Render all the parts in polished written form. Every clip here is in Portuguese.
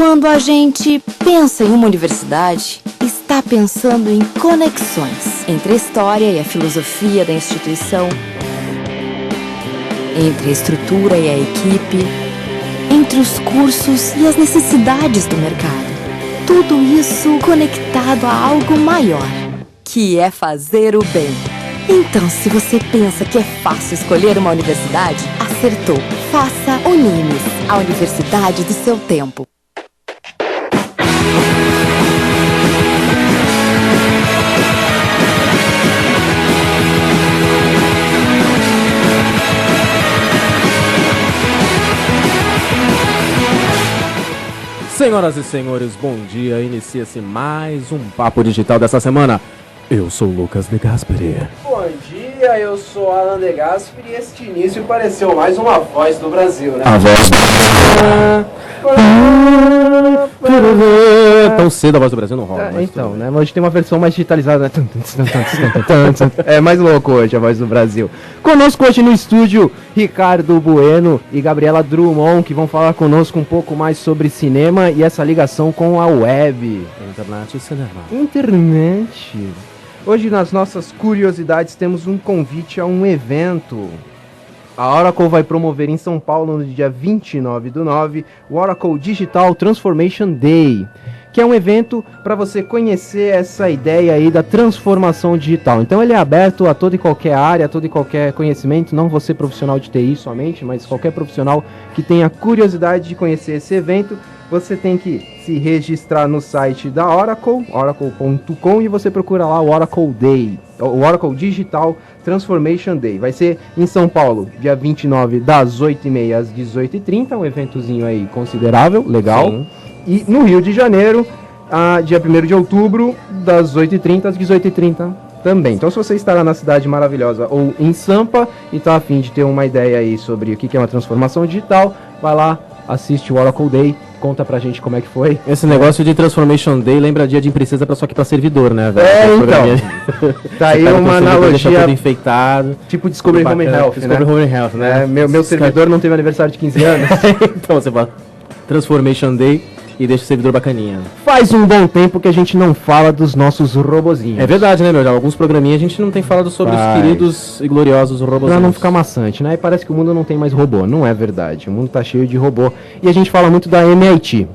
Quando a gente pensa em uma universidade, está pensando em conexões entre a história e a filosofia da instituição, entre a estrutura e a equipe, entre os cursos e as necessidades do mercado. Tudo isso conectado a algo maior, que é fazer o bem. Então, se você pensa que é fácil escolher uma universidade, acertou. Faça Unimes, a universidade do seu tempo. Senhoras e senhores, bom dia. Inicia-se mais um Papo Digital dessa semana. Eu sou o Lucas De Gasperi. Bom dia, eu sou Alan De Gasperi e este início pareceu mais uma voz do Brasil, né? A voz do... Tão cedo a voz do Brasil não rola. Então, né? Mas hoje tem uma versão mais digitalizada, né? É mais louco hoje a voz do Brasil. Conosco hoje no estúdio, Ricardo Bueno e Gabriela Drummond, que vão falar conosco um pouco mais sobre cinema e essa ligação com a web. Internet e cinema. Internet. Hoje nas nossas curiosidades temos um convite a um evento. A Oracle vai promover em São Paulo no dia 29/9 o Oracle Digital Transformation Day, que é um evento para você conhecer essa ideia aí da transformação digital. Então ele é aberto a toda e qualquer área, a todo e qualquer conhecimento, não você profissional de TI somente, mas qualquer profissional que tenha curiosidade de conhecer esse evento. Você tem que se registrar no site da Oracle, oracle.com, e você procura lá o Oracle Day, o Oracle Digital Transformation Day. Vai ser em São Paulo, dia 29, das 8h30 às 18h30, um eventozinho aí considerável, legal. Sim. E no Rio de Janeiro, dia 1º de outubro, das 8h30 às 18h30 também. Então, se você estará na cidade maravilhosa ou em Sampa e está a fim de ter uma ideia aí sobre o que é uma transformação digital, vai lá, assiste o Oracle Day, conta pra gente como é que foi. Esse negócio de Transformation Day lembra dia de princesa, só que pra servidor, né, velho? Então. Tá aí uma analogia. Tudo infectado. Tipo Discovery Home Health, né? Discovery Home Health, né? Meu servidor não teve aniversário de 15 anos. Então você vai Transformation Day e deixa o servidor bacaninha. Faz um bom tempo que a gente não fala dos nossos robozinhos. É verdade, né, meu? Alguns programinhas a gente não tem falado sobre os queridos e gloriosos robozinhos. Pra não ficar maçante, né? E parece que o mundo não tem mais robô. Não é verdade. O mundo tá cheio de robô. E a gente fala muito da MIT.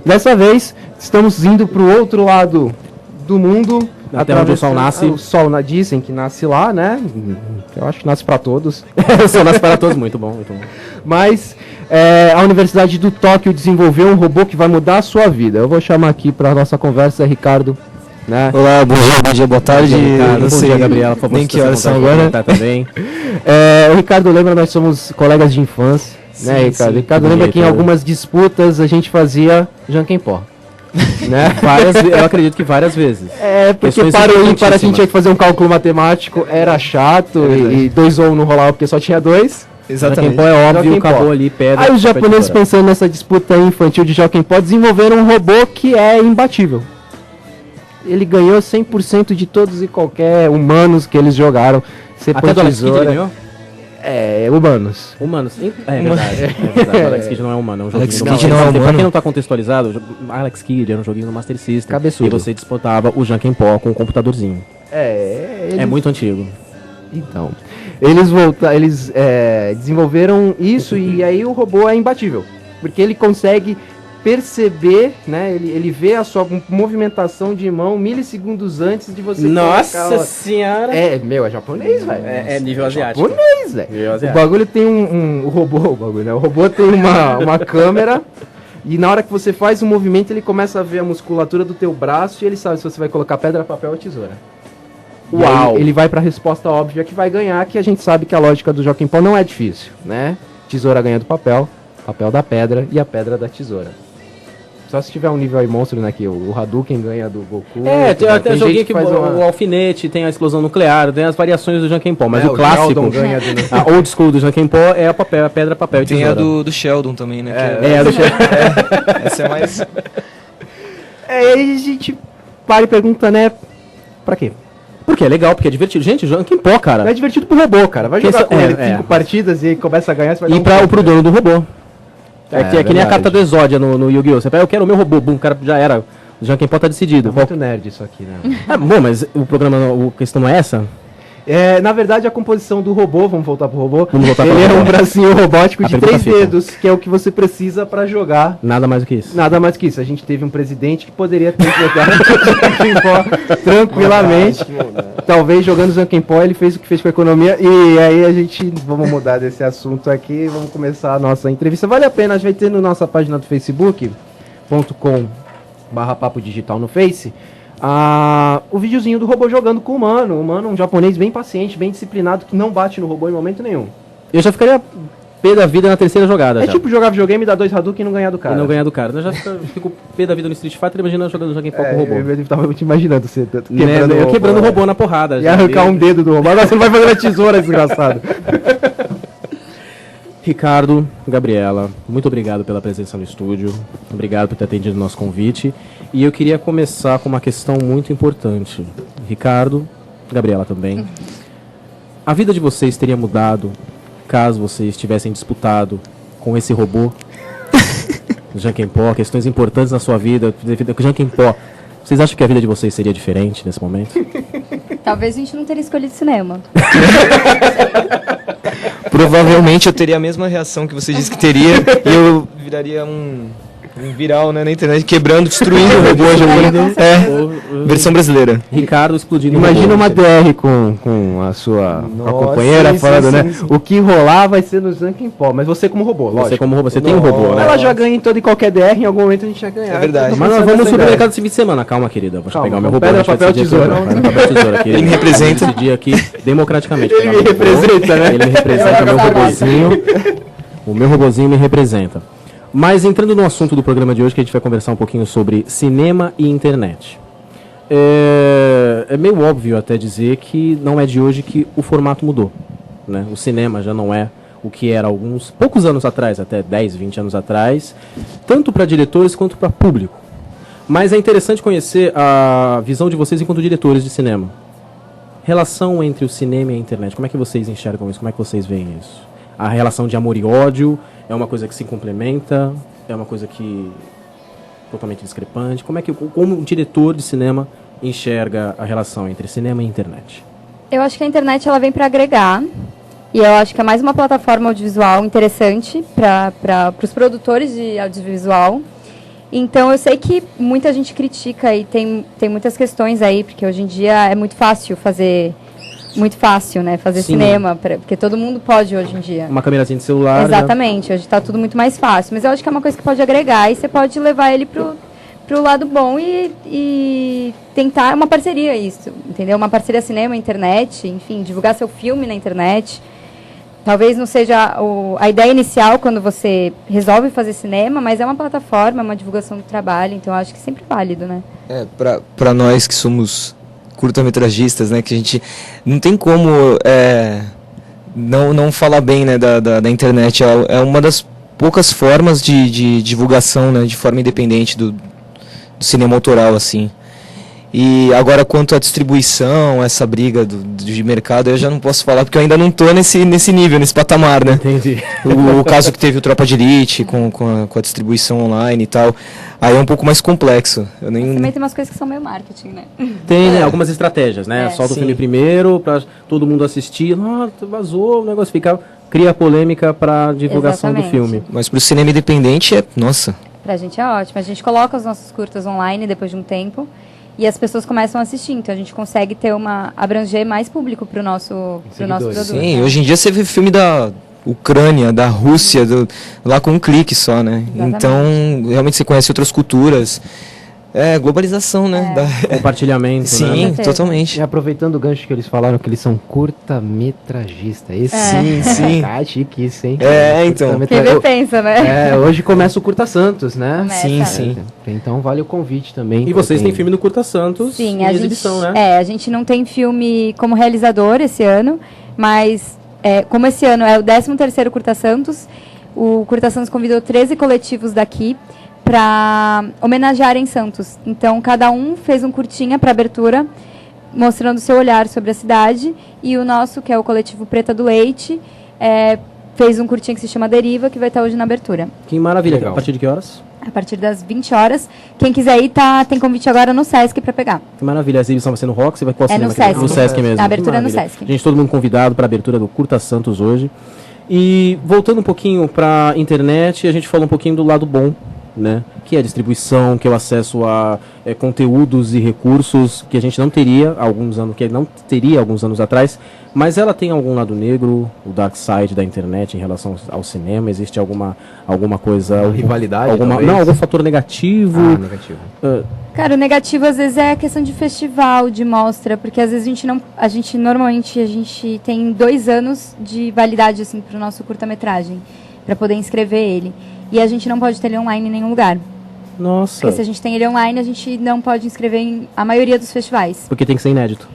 Dessa vez, estamos indo pro outro lado do mundo. Até onde o sol nasce. O sol dizem que nasce lá, né? Eu acho que nasce pra todos. O sol nasce para todos. Muito bom, muito bom. Mas a Universidade do Tóquio desenvolveu um robô que vai mudar a sua vida. Eu vou chamar aqui para nossa conversa Ricardo. Né? Olá, bom dia, boa tarde. Bom dia, Gabriela. Por favor, nem que horas são agora. Também. O Ricardo lembra, nós somos colegas de infância, sim, né, Ricardo? Sim. Ricardo lembra que em algumas disputas a gente fazia Janquempó. Né? Eu acredito que várias vezes. Porque para o ímpar a gente tinha que fazer um cálculo matemático, era chato, e 2 ou 1 não rolava porque só tinha 2. Exatamente. Joaquim Pó é óbvio, acabou ali, pedra. Aí os japoneses, pensando nessa disputa infantil de Joaquim Pó, desenvolveram um robô que é imbatível. Ele ganhou 100% de todos e qualquer humanos que eles jogaram. Até do Alex Kidd ele ganhou? Humanos. Humanos. É verdade. O Alex Kidd não é humano, é um joguinho. Alex Kidd não é humano. Pra quem não tá contextualizado, Alex Kidd era um joguinho no Master System. Cabeçudo. E você disputava o Janken Pó com um computadorzinho. É muito antigo. Então, eles desenvolveram isso e aí o robô é imbatível. Porque ele consegue perceber, né? Ele vê a sua movimentação de mão milissegundos antes de você. Nossa senhora! É japonês, velho. É nível asiático. Japonês, velho. O bagulho tem o robô tem uma câmera. E na hora que você faz o movimento, ele começa a ver a musculatura do teu braço e ele sabe se você vai colocar pedra, papel ou tesoura. Uau! Ele vai pra resposta óbvia que vai ganhar, que a gente sabe que a lógica do Joaquim Pó não é difícil, né? Tesoura ganha do papel, papel da pedra e a pedra da tesoura. Só se tiver um nível aí monstro, né? Que o Hadouken ganha do Goku. Tem até joguinho que o alfinete, tem a explosão nuclear, tem as variações do Janken Pó, mas o clássico, a old school do Janken Pó é a pedra, papel e tesoura. Tem a do Sheldon também, né? A do Sheldon. Essa é mais... Aí a gente para e pergunta, né? Pra quê? Porque é legal, porque é divertido. Gente, o Janken Pó, cara. É divertido pro robô, cara. Vai jogar com ele 5 partidas e começa a ganhar, você vai pro dono do robô. É que nem a carta do Exódia no Yu-Gi-Oh! Você pega, eu quero o meu robô, o cara já era. O Jankenpó tá decidido. É muito nerd isso aqui, né? Bom, mas o programa, a questão não é essa? Na verdade, a composição do robô, vamos voltar pro robô, ele é um bracinho robótico de 3 dedos, que é o que você precisa para jogar. Nada mais do que isso. Nada mais do que isso. A gente teve um presidente que poderia ter jogado tranquilamente. Talvez jogando Jankenpó ele fez o que fez com a economia. E aí vamos mudar desse assunto aqui, vamos começar a nossa entrevista. Vale a pena, a gente vai ter na nossa página do facebook.com/papo digital no Face. O videozinho do robô jogando com o humano, um japonês bem paciente, bem disciplinado, que não bate no robô em momento nenhum. Eu já ficaria pé da vida na terceira jogada. Tipo jogar videogame, dar 2 Hadouken e não ganhar do cara. Eu já fico pé da vida no Street Fighter, imaginando jogando Jankenpó com o robô. Eu tava te imaginando você quebrando o robô na porrada. E arrancar um dedo do robô. Agora você não vai fazer na tesoura, desgraçado. Ricardo, Gabriela, muito obrigado pela presença no estúdio, obrigado por ter atendido o nosso convite. E eu queria começar com uma questão muito importante. Ricardo, Gabriela também. A vida de vocês teria mudado caso vocês tivessem disputado com esse robô, Jankenpó, questões importantes na sua vida, com Jankenpó. Vocês acham que a vida de vocês seria diferente nesse momento? Talvez a gente não teria escolhido cinema. Provavelmente eu teria a mesma reação que você disse que teria e eu viraria um viral, né, na internet, quebrando, destruindo o robô. Versão brasileira. Ricardo explodindo. Imagina uma DR com a sua companheira falando, né? O que rolar vai ser no Jankenpó, mas você como robô, lógico. Você como robô, você tem um robô, né? Ela já ganha em toda e qualquer DR, em algum momento a gente já ganha. É verdade. Mas nós vamos no supermercado esse fim de semana. Calma, querida. Vou pegar o meu robô. Pedra, papel, tesoura. Ele me representa esse dia aqui democraticamente. Ele me representa, né? Ele me representa, o meu robôzinho. O meu robôzinho me representa. Mas entrando no assunto do programa de hoje, que a gente vai conversar um pouquinho sobre cinema e internet. É meio óbvio até dizer que não é de hoje que o formato mudou, né? O cinema já não é o que era poucos anos atrás, até 10, 20 anos atrás, tanto para diretores quanto para público. Mas é interessante conhecer a visão de vocês enquanto diretores de cinema. Relação entre o cinema e a internet, como é que vocês enxergam isso? Como é que vocês veem isso? A relação de amor e ódio é uma coisa que se complementa? É uma coisa que totalmente discrepante? Como um diretor de cinema enxerga a relação entre cinema e internet? Eu acho que a internet ela vem para agregar. E eu acho que é mais uma plataforma audiovisual interessante para os produtores de audiovisual. Então, eu sei que muita gente critica e tem muitas questões aí, porque hoje em dia é muito fácil fazer cinema, porque todo mundo pode hoje em dia. Uma câmerazinha de celular. Exatamente, hoje está tudo muito mais fácil. Mas eu acho que é uma coisa que pode agregar e você pode levar ele pro lado bom e tentar uma parceria isso, entendeu? Uma parceria cinema, internet, enfim, divulgar seu filme na internet. Talvez não seja a ideia inicial quando você resolve fazer cinema, mas é uma plataforma, é uma divulgação do trabalho, então eu acho que é sempre válido, né? Pra nós que somos curta-metragistas, né, que a gente não tem como não falar bem, né, da internet. É uma das poucas formas de divulgação, né, de forma independente do cinema autoral, assim. E agora, quanto à distribuição, essa briga de mercado, eu já não posso falar, porque eu ainda não estou nesse nível, nesse patamar, né? Entendi. O caso que teve o Tropa de Elite, com a distribuição online e tal, aí é um pouco mais complexo. Também tem umas coisas que são meio marketing, né? Tem, né, algumas estratégias, né? Solta o filme primeiro, para todo mundo assistir, vazou, o negócio cria polêmica para divulgação do filme. Mas para o cinema independente, nossa. Pra gente é ótimo. A gente coloca os nossos curtas online depois de um tempo, e as pessoas começam a assistir, então a gente consegue abranger mais público pro nosso produto. Sim, né? Hoje em dia você vê filme da Ucrânia, da Rússia, lá com um clique só, né? Exatamente. Então, realmente você conhece outras culturas. Globalização, né? Compartilhamento, sim, né? Totalmente. E aproveitando o gancho que eles falaram que eles são curta-metragistas. Sim. Tá chique isso, hein? Então. Quem vê pensa, né? Hoje começa o Curta Santos, né? Sim. Então vale o convite também. E vocês têm filme no Curta Santos. Sim, em exibição, né? A gente não tem filme como realizador esse ano, mas como esse ano é o 13º Curta Santos, o Curta Santos convidou 13 coletivos daqui para homenagearem Santos. Então, cada um fez um curtinha para abertura, mostrando o seu olhar sobre a cidade. E o nosso, que é o coletivo Preta do Leite, fez um curtinho que se chama Deriva, que vai estar hoje na abertura. Que maravilha. Legal. A partir de que horas? A partir das 20 horas. Quem quiser ir, tem convite agora no Sesc para pegar. Que maravilha. A exibição vai ser no Roxy, vai qual É cinema no que vai? Sesc. No Sesc mesmo. A abertura Que é no maravilha. Sesc. Gente, todo mundo convidado para a abertura do Curta Santos hoje. E voltando um pouquinho para a internet, a gente falou um pouquinho do lado bom, né? Que é a distribuição, que é o acesso a conteúdos e recursos que a gente não teria alguns anos atrás, mas ela tem algum lado negro, o dark side da internet em relação ao cinema? Existe alguma coisa, Uma rivalidade, não, algum fator negativo? Negativo. Cara, o negativo às vezes é a questão de festival, de mostra, porque às vezes normalmente a gente tem 2 anos de validade assim para o nosso curta-metragem, para poder inscrever ele. E a gente não pode ter ele online em nenhum lugar. Nossa. Porque se a gente tem ele online, a gente não pode inscrever em a maioria dos festivais. Porque tem que ser inédito.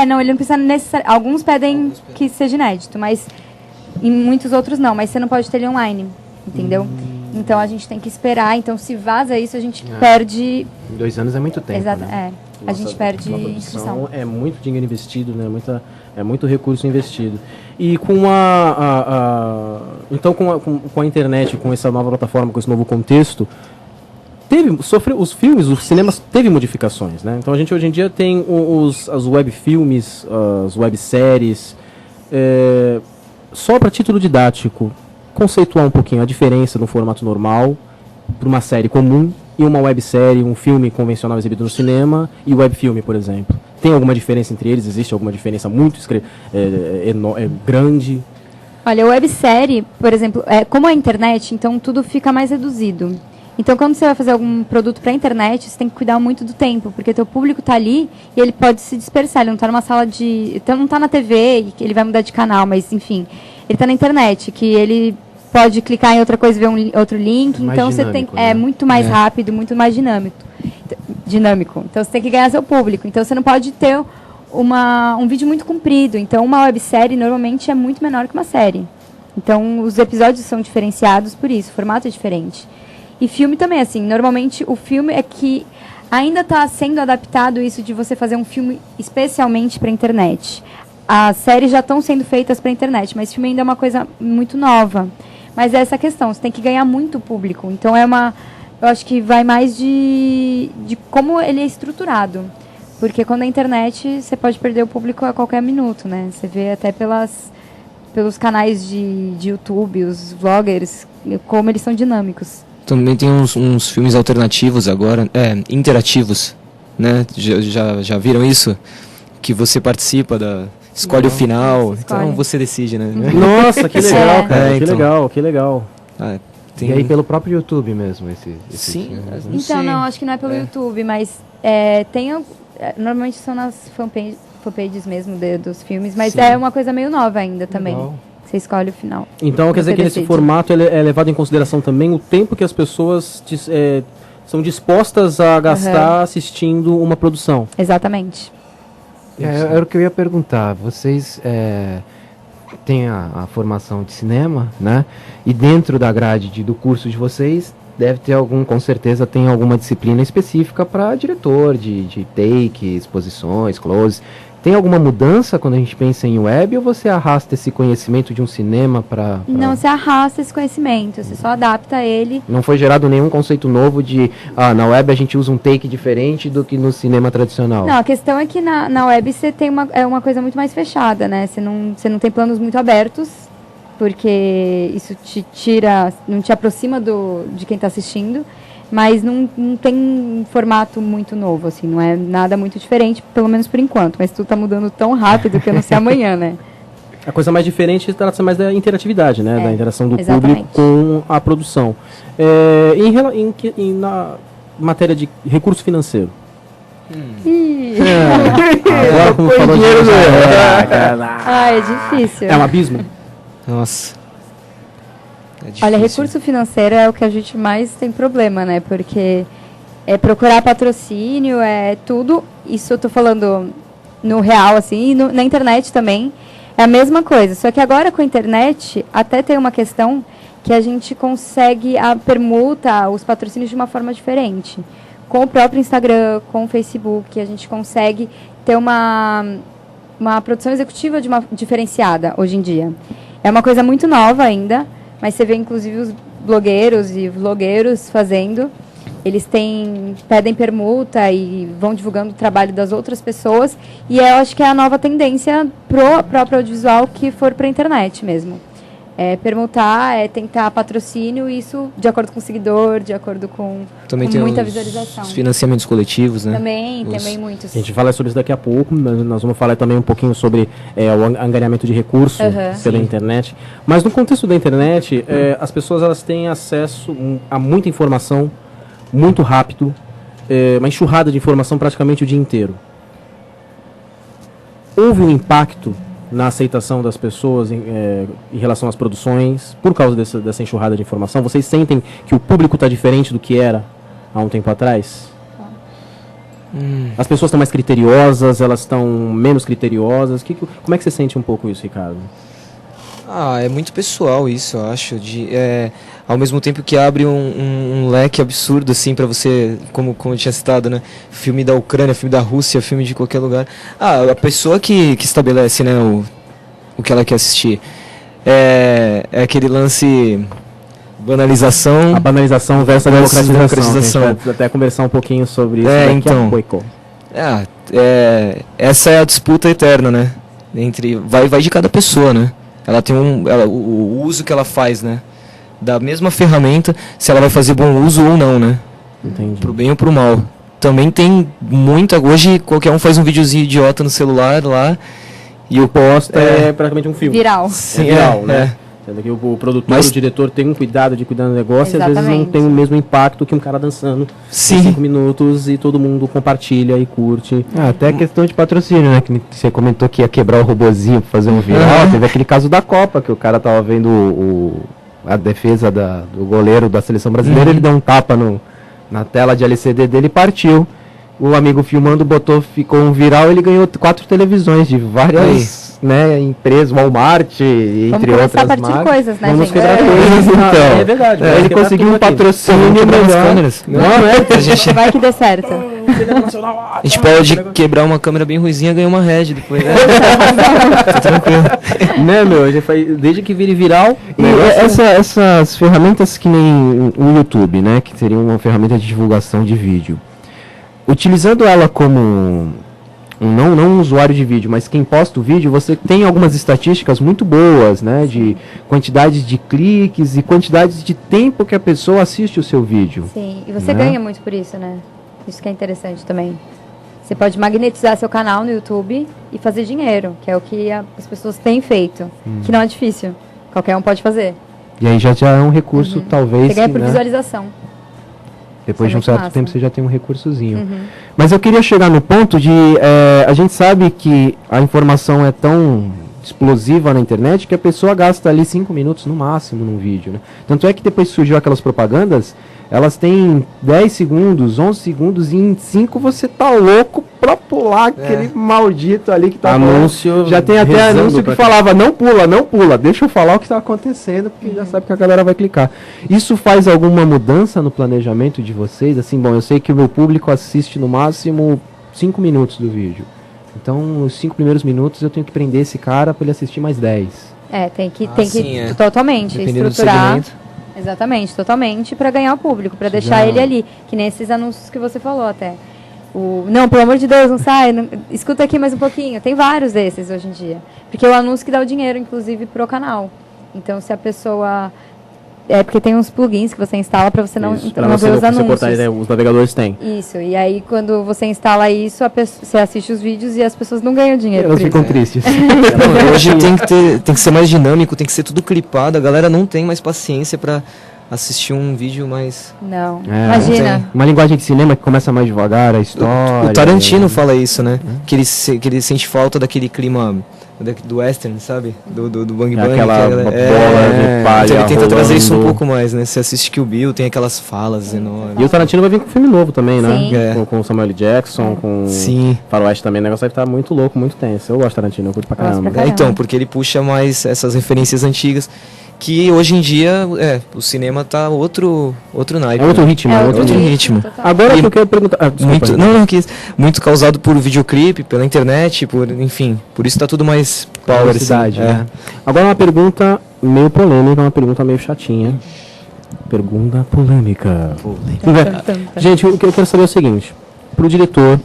Não, ele não precisa necessariamente. Alguns pedem que seja inédito, mas em muitos outros não. Mas você não pode ter ele online, entendeu? Então a gente tem que esperar. Então se vaza isso, a gente perde. 2 anos é muito tempo. Exato, né? a gente perde Uma inscrição. produção é muito dinheiro investido, né? É muito recurso investido. E com então com a internet, com essa nova plataforma, com esse novo contexto, os filmes, os cinemas teve modificações, né? Então a gente hoje em dia tem as webfilmes, as webséries, só para título didático, conceituar um pouquinho a diferença no formato normal para uma série comum e uma websérie, um filme convencional exibido no cinema e webfilme, por exemplo. Tem alguma diferença entre eles? Existe alguma diferença muito grande? Olha, a websérie, por exemplo, como a internet, então tudo fica mais reduzido. Então, quando você vai fazer algum produto para a internet, você tem que cuidar muito do tempo, porque teu público está ali e ele pode se dispersar. Ele não está numa sala de... Então, não está na TV e ele vai mudar de canal, mas, enfim, ele está na internet, que ele pode clicar em outra coisa e ver outro link. Mais então, você tem né? muito mais rápido, muito mais dinâmico. Então, você tem que ganhar seu público. Então, você não pode ter um vídeo muito comprido. Então, uma websérie, normalmente, é muito menor que uma série. Então, os episódios são diferenciados por isso, o formato é diferente. E filme também, assim, normalmente o filme é que ainda está sendo adaptado isso de você fazer um filme especialmente para a internet. As séries já estão sendo feitas para a internet, mas filme ainda é uma coisa muito nova. Mas é essa questão, você tem que ganhar muito público. Então eu acho que vai mais de como ele é estruturado. Porque quando é internet, você pode perder o público a qualquer minuto, né? Você vê até pelos canais de YouTube, os vloggers, como eles são dinâmicos. Também tem uns filmes alternativos agora, interativos, né? Já viram isso? Que você participa escolhe o final, então você decide, né? Nossa, que legal, cara, então. que legal. E aí pelo próprio YouTube mesmo, Sim. filme, né? Então, não, acho que não é pelo YouTube, mas normalmente são nas fanpages mesmo dos filmes, mas é uma coisa meio nova ainda também. Legal. Você escolhe o final. Então, quer dizer que nesse formato é levado em consideração também o tempo que as pessoas são dispostas a gastar assistindo uma produção. Exatamente. Era o que eu ia perguntar. Vocês têm a formação de cinema, né? E dentro da grade do curso de vocês, deve ter com certeza tem alguma disciplina específica para diretor de take, exposições, close. Tem alguma mudança quando a gente pensa em web ou você arrasta esse conhecimento de um cinema para... Não, você arrasta esse conhecimento, você só adapta ele. Não foi gerado nenhum conceito novo de, na web a gente usa um take diferente do que no cinema tradicional? Não, a questão é que na web você tem uma coisa muito mais fechada, né? Você não tem planos muito abertos, porque isso não te aproxima de quem está assistindo. Mas não tem um formato muito novo, assim, não é nada muito diferente, pelo menos por enquanto. Mas tudo está mudando tão rápido que eu não sei amanhã, né? A coisa mais diferente trata-se mais da interatividade, né? Da interação do exatamente. público com a produção. Na matéria de recurso financeiro. Agora, como falou de é difícil. É um abismo? Nossa. Olha, recurso financeiro é o que a gente mais tem problema, né? Porque procurar patrocínio, tudo. Isso eu tô falando no real, assim, e na internet também. É a mesma coisa. Só que agora com a internet, até tem uma questão que a gente consegue a permuta, os patrocínios de uma forma diferente. Com o próprio Instagram, com o Facebook, a gente consegue ter uma produção executiva diferenciada hoje em dia. É uma coisa muito nova ainda, mas você vê inclusive os blogueiros e vlogueiros fazendo. Eles pedem permuta e vão divulgando o trabalho das outras pessoas. E eu acho que é a nova tendência pro próprio audiovisual que for para a internet mesmo. É permutar, é tentar patrocínio, isso de acordo com o seguidor, de acordo com muita visualização. Os financiamentos coletivos, né? Também muitos. A gente fala sobre isso daqui a pouco, mas nós vamos falar também um pouquinho sobre o angariamento de recursos pela internet. Mas no contexto da internet, as pessoas elas têm acesso a muita informação, muito rápido, uma enxurrada de informação praticamente o dia inteiro. Houve um impacto na aceitação das pessoas em relação às produções, por causa dessa enxurrada de informação? Vocês sentem que o público está diferente do que era há um tempo atrás? As pessoas estão mais criteriosas, elas estão menos criteriosas? Como é que você sente um pouco isso, Ricardo? É muito pessoal isso, eu acho. Ao mesmo tempo que abre um leque absurdo, assim, para você, como eu tinha citado, né? Filme da Ucrânia, filme da Rússia, filme de qualquer lugar. A pessoa que estabelece, né, o que ela quer assistir. É aquele lance... banalização... A banalização versus a democratização. A gente vai até conversar um pouquinho sobre isso daqui a pouco. Essa é a disputa eterna, né? Vai de cada pessoa, né? Ela tem o uso que ela faz, né? Da mesma ferramenta, se ela vai fazer bom uso ou não, né? Entendi. Pro bem ou pro mal. Também tem muita... Hoje, qualquer um faz um videozinho idiota no celular lá e o posta é praticamente um filme. Viral. Sim, viral, né? Sendo que o produtor, o diretor tem um cuidado de cuidar do negócio. Exatamente. E às vezes não tem o mesmo impacto que um cara dançando em 5 minutos e todo mundo compartilha e curte. Até a questão de patrocínio, né? Que você comentou que ia quebrar o robozinho pra fazer um viral. Teve aquele caso da Copa, que o cara tava vendo a defesa do goleiro da seleção brasileira, ele deu um tapa na tela de LCD dele e partiu. O amigo filmando ficou um viral, ele ganhou 4 televisões de várias empresas, Walmart, entre outras marcas. De coisas, né, Vamos gente? quebrar coisas, então. É verdade. Ele conseguiu um patrocínio melhor. Vai que dê certo. A gente pode quebrar uma câmera bem ruizinha e ganhar uma Red depois. Tá tranquilo. Né, meu? Desde que vire viral. E essas ferramentas que nem o YouTube, né? Que seria uma ferramenta de divulgação de vídeo. Utilizando ela como não um usuário de vídeo, mas quem posta o vídeo, você tem algumas estatísticas muito boas, né? De quantidade de cliques e quantidade de tempo que a pessoa assiste o seu vídeo. Sim, e você ganha muito por isso, né? Isso que é interessante também. Você pode magnetizar seu canal no YouTube e fazer dinheiro, que é o que as pessoas têm feito, que não é difícil. Qualquer um pode fazer. E aí já é um recurso, talvez... Você ganha por visualização. Depois de um certo tempo você já tem um recursozinho. Mas eu queria chegar no ponto de... a gente sabe que a informação é tão explosiva na internet que a pessoa gasta ali 5 minutos no máximo num vídeo, né? Tanto é que depois surgiu aquelas propagandas, elas têm 10 segundos, 11 segundos e em 5 você tá louco pra pular aquele maldito ali que tá anúncio. Já tem até anúncio que falava, não pula, deixa eu falar o que tá acontecendo, porque já sabe que a galera vai clicar. Isso faz alguma mudança no planejamento de vocês? Assim, bom, eu sei que o meu público assiste no máximo 5 minutos do vídeo. Então, os 5 primeiros minutos eu tenho que prender esse cara para ele assistir mais 10. Tem que totalmente dependendo estruturar. Exatamente, totalmente, para ganhar o público, para deixar ele ali, que nem esses anúncios que você falou até. Não, pelo amor de Deus, não sai, escuta aqui mais um pouquinho. Tem vários desses hoje em dia. Porque é o anúncio que dá o dinheiro, inclusive, pro canal. Então, se a pessoa... porque tem uns plugins que você instala para você não ver os anúncios. Cortar, os navegadores têm. Isso, e aí quando você instala isso, você assiste os vídeos e as pessoas não ganham dinheiro. Elas ficam tristes. Hoje tem que ser mais dinâmico, tem que ser tudo clipado. A galera não tem mais paciência para assistir um vídeo mais... Não, imagina. Uma linguagem de cinema que começa mais devagar, a história... O Tarantino fala isso, né? Que ele sente falta daquele clima... do western, sabe? Do Bang Bang. Aquela bola de palha. Então ele tenta trazer isso um pouco mais, né? Você assiste Kill Bill, tem aquelas falas enormes. E o Tarantino vai vir com um filme novo também, né? Sim. Com o Samuel L. Jackson, com Faroeste também. O negócio vai estar muito louco, muito tenso. Eu gosto do Tarantino, eu curto pra caramba. Então, porque ele puxa mais essas referências antigas. que hoje em dia, o cinema tá outro naipe. É outro ritmo, É é outro outro ritmo. ritmo. Total. Agora E que eu quero perguntar... Muito, não, muito causado por videoclipe, pela internet, enfim, por isso tá tudo mais power, Velocidade, assim, né? Agora uma pergunta meio polêmica, uma pergunta meio chatinha. Pergunta polêmica. Gente, o que eu quero saber é o seguinte. Pro diretor,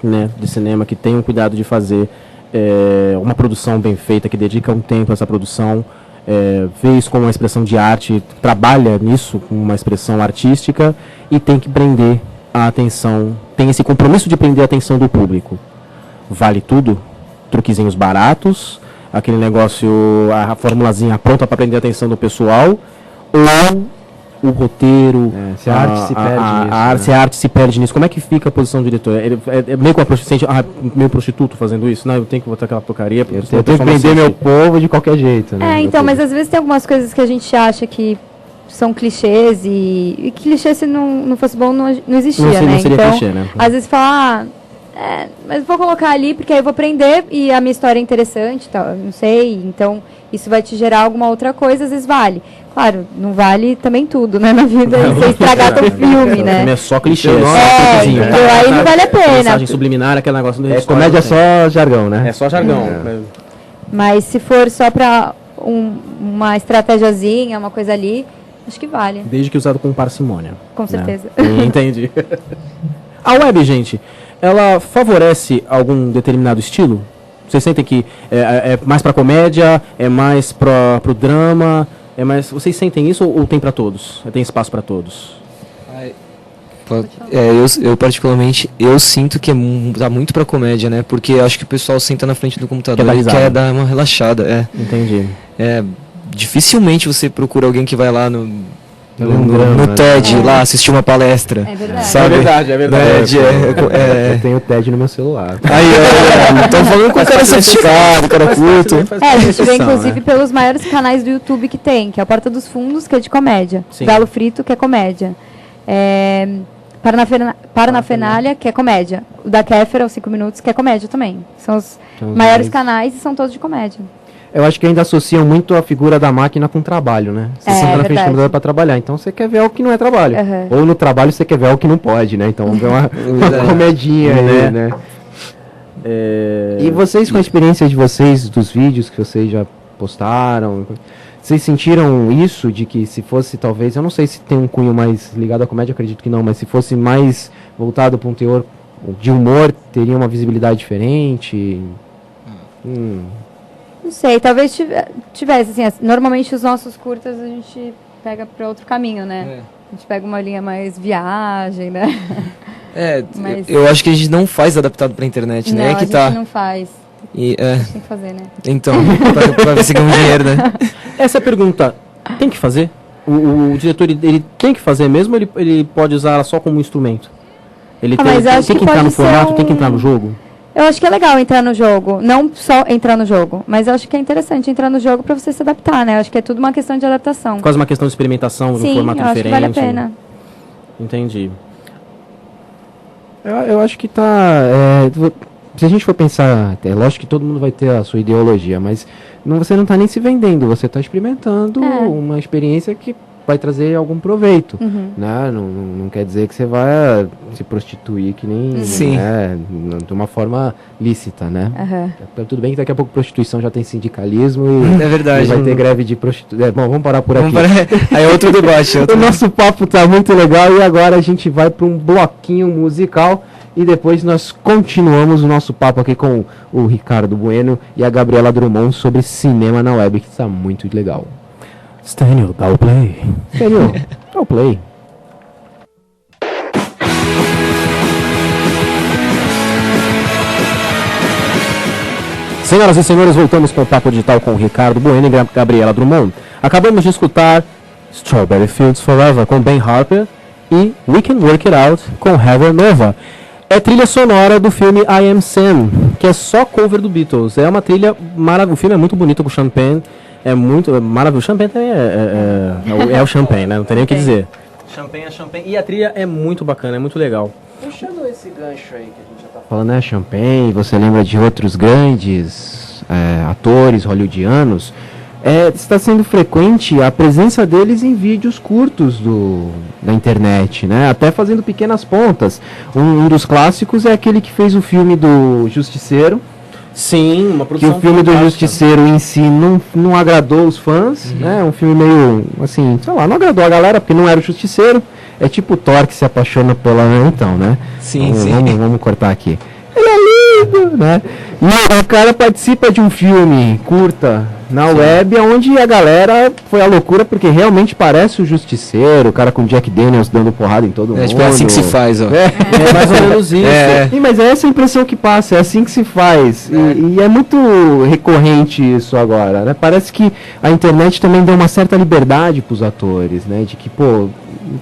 né, de cinema que tem o cuidado de fazer uma produção bem feita, que dedica um tempo a essa produção, vê isso como uma expressão de arte, trabalha nisso como uma expressão artística e tem que prender a atenção, tem esse compromisso de prender a atenção do público. Vale tudo? Truquezinhos baratos, aquele negócio, a formulazinha pronta para prender a atenção do pessoal, ou o roteiro, se a arte se perde nisso, né? se a arte se perde nisso, como é que fica a posição do diretor? É meio com a prostituta, meio prostituto fazendo isso? Não, eu tenho que botar aquela porcaria. Eu tenho que vender meu povo de qualquer jeito, né? Então, mas às vezes tem algumas coisas que a gente acha que são clichês e clichê, se não fosse bom, não existia, Não né? seria Então, clichê, né? às vezes fala, mas vou colocar ali porque aí eu vou aprender e a minha história é interessante, tal, não sei, então isso vai te gerar alguma outra coisa, às vezes vale. Claro, não vale também tudo, né, na vida, e você estragar teu filme, O né? filme é só clichê, entendeu? Aí não vale a pena. Mensagem subliminar, aquele negócio do Comédia é só jargão, né? É só jargão. Mas se for só pra uma estratégiazinha, uma coisa ali, acho que vale, Desde que usado com parcimônia. com certeza. Entendi. A web, gente, ela favorece algum determinado estilo? Vocês sentem que é mais pra comédia, é mais pro drama, vocês sentem isso ou tem pra todos? Tem espaço pra todos? Eu particularmente, eu sinto que dá muito pra comédia, né? Porque acho que o pessoal senta na frente do computador Quer dar e risada. quer dar uma relaxada, Entendi. Dificilmente você procura alguém que vai lá no drama, TED, lá assistir uma palestra. É verdade. Sabe? É verdade. Eu tenho o TED no meu celular. Aí, estão falando com o cara sofisticado, o cara culto. A gente vê, né? inclusive, pelos maiores canais do YouTube que tem, que é o Porta dos Fundos, que é de comédia. Sim. Galo Frito, que é comédia. Paranafernália, que é comédia. O da Kéfera, os 5 Minutos, que é comédia também. São os maiores canais e são todos de comédia. Eu acho que ainda associam muito a figura da máquina com o trabalho, né? Você senta na frente do verdade. computador pra trabalhar, então você quer ver algo que não é trabalho. Uhum. Ou no trabalho você quer ver algo que não pode, né? Então vamos ver uma comedinha aí, né? E vocês, com a experiência de vocês, dos vídeos que vocês já postaram, vocês sentiram isso de que se fosse talvez, eu não sei se tem um cunho mais ligado à comédia, acredito que não, mas se fosse mais voltado para um teor de humor, teria uma visibilidade diferente? Não sei, talvez tivesse, assim, normalmente os nossos curtas a gente pega para outro caminho, né? A gente pega uma linha mais viagem, né? Mas- Eu acho que a gente não faz adaptado pra internet, Não, né? a Que gente tá. não faz. E, Tem que fazer, né? então, pra ver se ganha um dinheiro, né? Essa pergunta, tem que fazer? O diretor, ele tem que fazer mesmo ou ele pode usar ela só como instrumento? Ele mas acho tem que que entrar pode no ser formato, tem que entrar no jogo? Eu acho que é legal entrar no jogo, não só entrar no jogo, mas eu acho que é interessante entrar no jogo para você se adaptar, né? Eu acho que é tudo uma questão de adaptação. Quase uma questão de experimentação, de um Sim, formato eu acho que diferente. vale a pena. Entendi. Eu acho que tá. Se a gente for pensar, é lógico que todo mundo vai ter a sua ideologia, mas você não está nem se vendendo, você está experimentando uma experiência que vai trazer algum proveito. Né? Não quer dizer que você vai se prostituir que nem. Sim. Né? De uma forma lícita, né? Aham. Tudo bem que daqui a pouco prostituição já tem sindicalismo e É verdade. e vai ter greve de prostituição. Bom, vamos parar por aqui. Aí é outro debate. O nosso papo tá muito legal e agora a gente vai para um bloquinho musical e depois nós continuamos o nosso papo aqui com o Ricardo Bueno e a Gabriela Drummond sobre cinema na web, que está muito legal. Stênio, dá o play. Sério? Dá o play. Senhoras e senhores, voltamos com o Papo Digital com o Ricardo Bueno e Gabriela Drummond. Acabamos de escutar Strawberry Fields Forever com Ben Harper e We Can Work It Out com Heather Nova. É trilha sonora do filme I Am Sam, que é só cover do Beatles. É uma trilha maravilhosa. O filme é muito bonito com Champagne. É muito maravilhoso. Champagne também é o Champagne, né? Não tem nem o que dizer. Champagne é Champagne. E a trilha é muito bacana, é muito legal. Puxando esse gancho aí que a gente já tá falando, né, Champagne, você lembra de outros grandes atores hollywoodianos, está sendo frequente a presença deles em vídeos curtos da internet, né? Até fazendo pequenas pontas. Um dos clássicos é aquele que fez o filme do Justiceiro. Sim, uma Que produção o filme do fantástica. Justiceiro em si não agradou os fãs, né? Um filme meio, assim, sei lá, não agradou a galera porque não era o Justiceiro. É tipo o Thor que se apaixona pela... Então, né? Sim, vamos, sim. Vamos cortar aqui. Ele é lindo, né? E o cara participa de um filme curta na web, onde a galera foi a loucura, porque realmente parece o Justiceiro, o cara com Jack Daniels dando porrada em todo mundo. Tipo, é assim que se faz, ó. É mais ou menos isso. Sim, mas é essa a impressão que passa, é assim que se faz. E é muito recorrente isso agora, né? Parece que a internet também deu uma certa liberdade para os atores, né? De que, pô,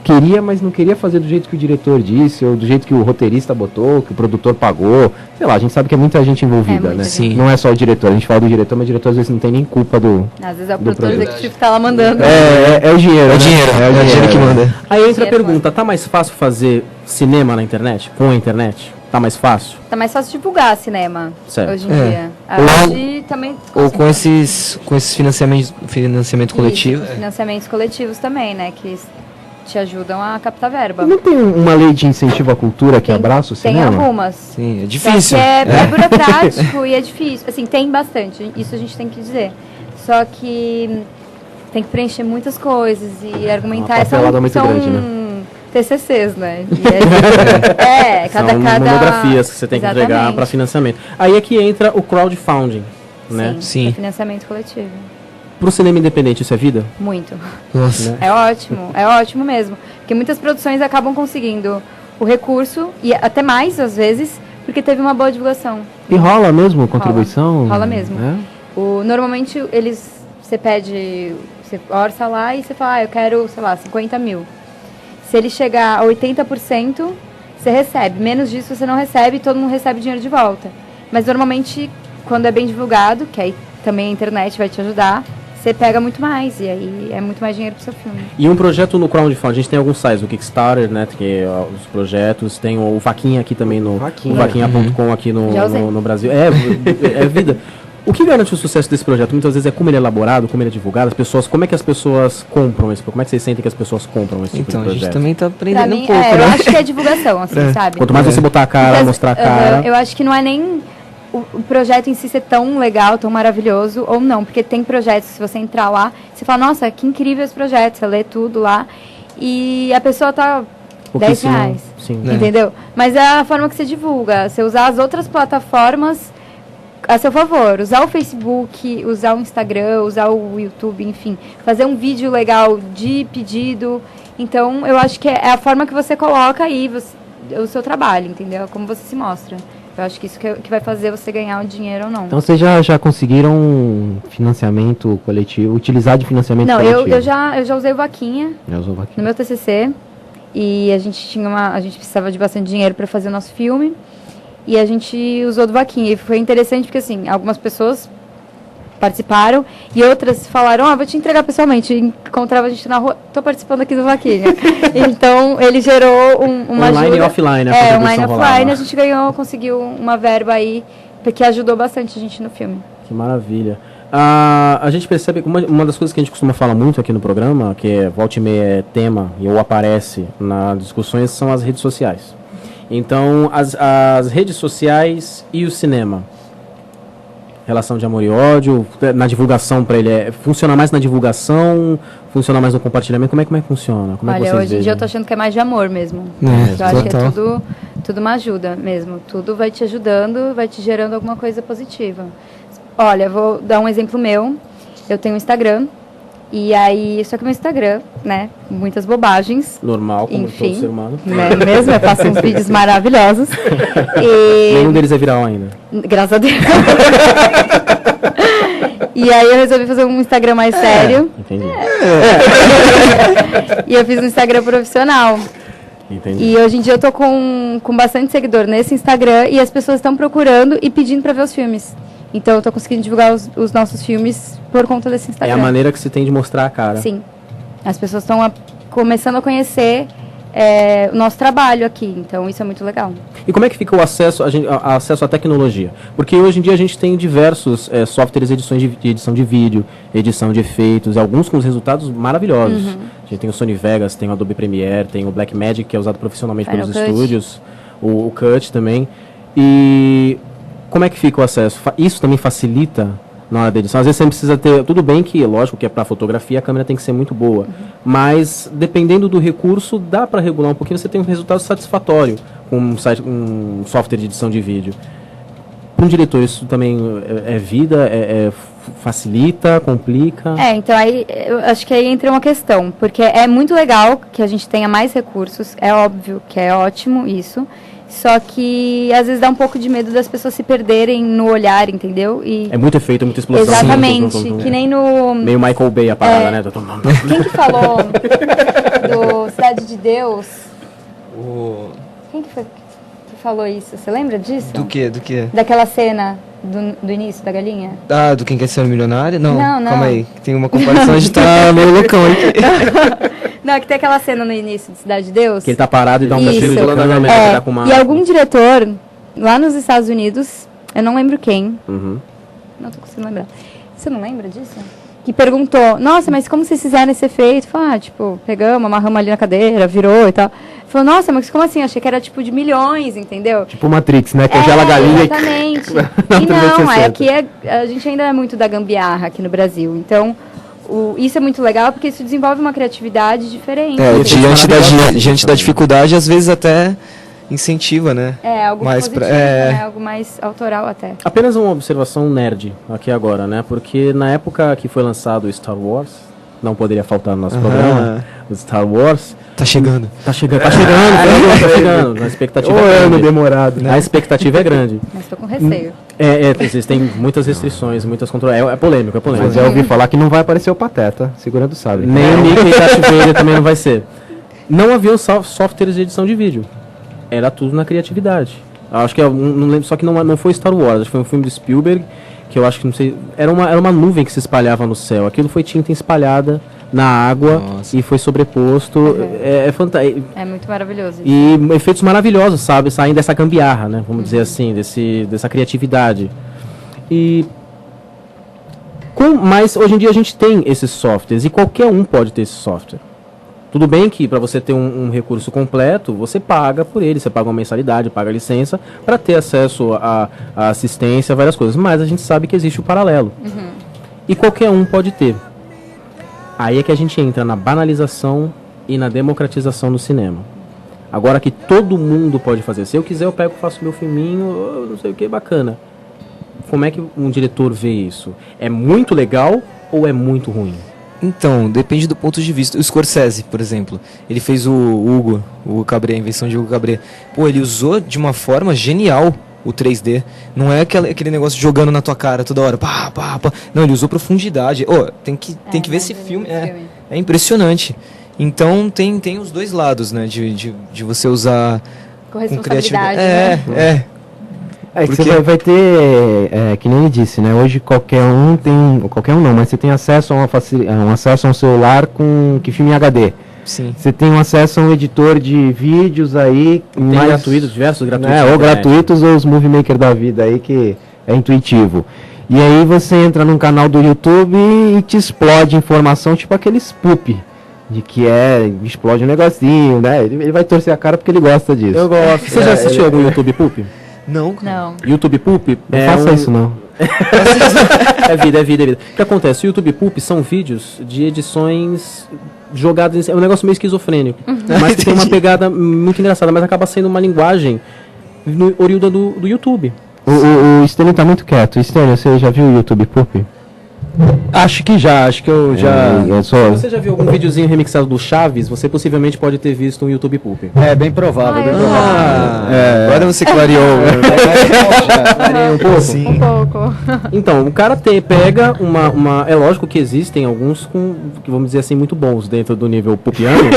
queria, mas não queria fazer do jeito que o diretor disse, ou do jeito que o roteirista botou, que o produtor pagou. Sei lá, a gente sabe que é muita gente envolvida, muita né? gente. Sim. Não é só o diretor, a gente fala do diretor, mas o diretor às vezes não tem nem culpa do... Às vezes é o do produtor produto. executivo que tá lá mandando. É o dinheiro, É o né? dinheiro, é o dinheiro que manda. Aí entra a Dinheiro pergunta, tá mais fácil fazer cinema na internet? Com a internet? Tá mais fácil? Tá mais fácil divulgar cinema Certo. hoje em É. dia. Ou- Hoje também... Ou com esses financiamento coletivo. Isso, financiamentos coletivos também, né? Que te ajudam a captar verba. Não tem uma lei de incentivo à cultura que abraça o Tem cinema? algumas. Sim, é Só difícil. que é burocrático e é difícil. Assim, tem bastante, isso a gente tem que dizer. Só que tem que preencher muitas coisas e argumentar. Uma papelada muito são grande, né? TCCs, né? E São cada... monografias que você tem que entregar Exatamente. para financiamento. Aí é que entra o crowdfunding, né? Sim, Sim. é financiamento coletivo. Pro cinema independente isso é vida? Muito. Nossa. É ótimo mesmo. Porque muitas produções acabam conseguindo o recurso, e até mais às vezes, porque teve uma boa divulgação. E rola mesmo contribuição? Rola mesmo. É? Normalmente você pede, você orça lá e você fala, eu quero, sei lá, 50 mil. Se ele chegar a 80%, você recebe. Menos disso você não recebe e todo mundo recebe dinheiro de volta. Mas normalmente, quando é bem divulgado, que aí também a internet vai te ajudar, você pega muito mais, e aí é muito mais dinheiro pro seu filme. E um projeto no crowdfunding, a gente tem alguns sites, o Kickstarter, né, que os projetos, tem o Vaquinha aqui também, no Vaquinha. o Vaquinha.com aqui Já usei. no Brasil. É vida. O que garante o sucesso desse projeto? Muitas vezes é como ele é elaborado, como ele é divulgado, as pessoas, como é que as pessoas compram esse, como é que vocês sentem que as pessoas compram esse tipo Então, de a gente projeto? também tá Pra aprendendo mim, um pouco, eu né? acho que é divulgação, assim, sabe? Quanto mais você botar a cara, Porque, mostrar a cara... eu acho que não é nem o projeto em si ser tão legal, tão maravilhoso, ou não. Porque tem projetos, se você entrar lá, você fala, nossa, que incrível esse projeto, você lê tudo lá, e a pessoa tá pouquíssimo- R$10. Sim. É. Entendeu? Mas é a forma que você divulga. Você usar as outras plataformas a seu favor. Usar o Facebook, usar o Instagram, usar o YouTube, enfim. Fazer um vídeo legal de pedido. Então, eu acho que é a forma que você coloca aí o seu trabalho, entendeu? Como você se mostra. Eu acho que isso que vai fazer você ganhar o dinheiro ou não. Então vocês já conseguiram financiamento coletivo, utilizar de financiamento Não, coletivo? eu já usei o Vaquinha Já usou aqui. no meu TCC. E a gente precisava de bastante dinheiro para fazer o nosso filme. E a gente usou do Vaquinha. E foi interessante porque, assim, algumas pessoas participaram e outras falaram, vou te entregar pessoalmente. E encontrava a gente na rua, tô participando aqui do Vaquinha. Então, ele gerou uma Online ajuda. e offline, a É, contribuição online e rolava. offline. A gente conseguiu uma verba aí, porque ajudou bastante a gente no filme. Que maravilha. A gente percebe que uma das coisas que a gente costuma falar muito aqui no programa, que é volta e meia é tema ou aparece nas discussões, são as redes sociais. Então, as redes sociais e o cinema. Relação de amor e ódio, na divulgação para ele, funciona mais na divulgação, funciona mais no compartilhamento, como é que funciona? Como é que Olha, vocês hoje em dia veem? eu tô achando que é mais de amor mesmo. É, Eu acho que é total. tudo uma ajuda mesmo. Tudo vai te ajudando, vai te gerando alguma coisa positiva. Olha, vou dar um exemplo meu. Eu tenho um Instagram. E aí, só que meu Instagram, né, muitas bobagens. Normal, como Enfim. todo ser humano. Né, mesmo, eu faço uns vídeos maravilhosos. E, Nenhum deles é viral ainda. graças a Deus. E aí eu resolvi fazer um Instagram mais sério. Entendi. E eu fiz um Instagram profissional. Entendi. E hoje em dia eu tô com bastante seguidor nesse Instagram e as pessoas estão procurando e pedindo pra ver os filmes. Então eu tô conseguindo divulgar os nossos filmes por conta desse É Instagram. a maneira que se tem de mostrar a cara. Sim. As pessoas estão começando a conhecer o nosso trabalho aqui. Então, isso é muito legal. E como é que fica o acesso, acesso à tecnologia? Porque hoje em dia a gente tem diversos softwares de edição de vídeo, edição de efeitos, alguns com os resultados maravilhosos. A gente tem o Sony Vegas, tem o Adobe Premiere, tem o Blackmagic, que é usado profissionalmente Final pelos Cut. estúdios, o Cut também. E como é que fica o acesso? Isso também facilita na hora da edição? Às vezes você precisa ter... Tudo bem que, lógico, que é para fotografia, a câmera tem que ser muito boa. Mas, dependendo do recurso, dá para regular um pouquinho, você tem um resultado satisfatório com um software de edição de vídeo. Para um diretor, isso também é vida? Facilita? Complica? Então aí eu acho que aí entra uma questão, porque é muito legal que a gente tenha mais recursos, é óbvio que é ótimo isso, só que às vezes dá um pouco de medo das pessoas se perderem no olhar, entendeu? E É muito efeito, é muita explosão. exatamente, que nem no... Meio Michael Bay a parada, né? Quem que falou do Cidade de Deus? Quem que foi que falou isso? Você lembra disso? Do quê? Daquela cena do início da galinha? Ah, do Quem Quer Ser um Milionário? Não, Não. calma aí. Tem uma comparação, a gente tá meio loucão aqui. Não, que tem aquela cena no início de Cidade de Deus. Que ele tá parado e dá um Isso. tiro de câmera, tá com uma... E algum diretor, lá nos Estados Unidos, eu não lembro quem, Uhum. não tô conseguindo lembrar. Você não lembra disso? Que perguntou, nossa, mas como vocês fizeram esse efeito? Falou, pegamos, amarramos ali na cadeira, virou e tal. Falou, nossa, mas como assim? Achei que era tipo de milhões, entendeu? Tipo Matrix, né? Congela a galinha Exatamente. Na E não, 360. aqui a gente ainda é muito da gambiarra aqui no Brasil. Então, isso é muito legal porque isso desenvolve uma criatividade diferente. Diante da dificuldade, às vezes até incentiva, né? Algo mais positivo, né? Algo mais autoral até. Apenas uma observação nerd aqui agora, né? Porque na época que foi lançado o Star Wars, não poderia faltar no nosso programa, o Star Wars... Tá chegando. Tá chegando. A expectativa Ou é ano grande. demorado, né? A expectativa é grande. Mas tô com receio. Existem muitas restrições, muitas controles. É polêmico, é polêmico. Mas já ouvi falar que não vai aparecer o Pateta segurando o sabre. Nem o Mickey e Darth Vader também não vai ser. Não havia softwares de edição de vídeo. Era tudo na criatividade. Acho que não lembro, só que não foi Star Wars, acho que foi um filme do Spielberg, que eu acho que não sei, era uma nuvem que se espalhava no céu. Aquilo foi tinta espalhada na água. Nossa. E foi sobreposto. É fantástico. É muito maravilhoso. E efeitos maravilhosos, sabe? Saem dessa gambiarra, né? Vamos dizer assim, dessa criatividade. Mas hoje em dia a gente tem esses softwares e qualquer um pode ter esse software. Tudo bem que para você ter um recurso completo, você paga por ele, você paga uma mensalidade, paga a licença para ter acesso à assistência, várias coisas. Mas a gente sabe que existe o paralelo. E qualquer um pode ter. Aí é que a gente entra na banalização e na democratização do cinema. Agora que todo mundo pode fazer. Se eu quiser, eu pego, faço meu filminho, não sei o que, bacana. Como é que um diretor vê isso? É muito legal ou é muito ruim? Então, depende do ponto de vista. O Scorsese, por exemplo, ele fez o Cabré, a invenção de Hugo Cabré. Pô, ele usou de uma forma genial o 3D. Não é aquele negócio jogando na tua cara toda hora. Pá, pá, pá. Não, ele usou profundidade. Tem que ver esse filme. É impressionante. Então, tem os dois lados, né? De você usar Com responsabilidade, né? É que Porque- você vai ter, que nem ele disse, né? Hoje qualquer um não, mas você tem acesso a acesso a um celular que filme em HD. Sim. Você tem um acesso a um editor de vídeos aí, Tem gratuitos, diversos gratuitos. né? na Ou internet. gratuitos ou os Movie Maker da vida aí que é intuitivo. E aí você entra num canal do YouTube e te explode informação, tipo aqueles poop. De que explode um negocinho, né? Ele vai torcer a cara porque ele gosta disso. Eu gosto. Você já assistiu algum YouTube Poop? Não. Não. YouTube Poop Não faça isso não. É vida. O que acontece? O YouTube Poop são vídeos de edições jogadas em... É um negócio meio esquizofrênico. Mas que tem uma pegada muito engraçada, mas acaba sendo uma linguagem oriunda do YouTube. O Stênio tá muito quieto. Stênio, você já viu o YouTube Poop? Acho que eu já... Se você já viu algum videozinho remixado do Chaves, você possivelmente pode ter visto um YouTube Poop. É bem provável, bem eu provável. Agora você clareou. Um pouco. Sim. Um pouco. Então, o cara pega uma... É lógico que existem alguns que vamos dizer assim, muito bons dentro do nível poopiano.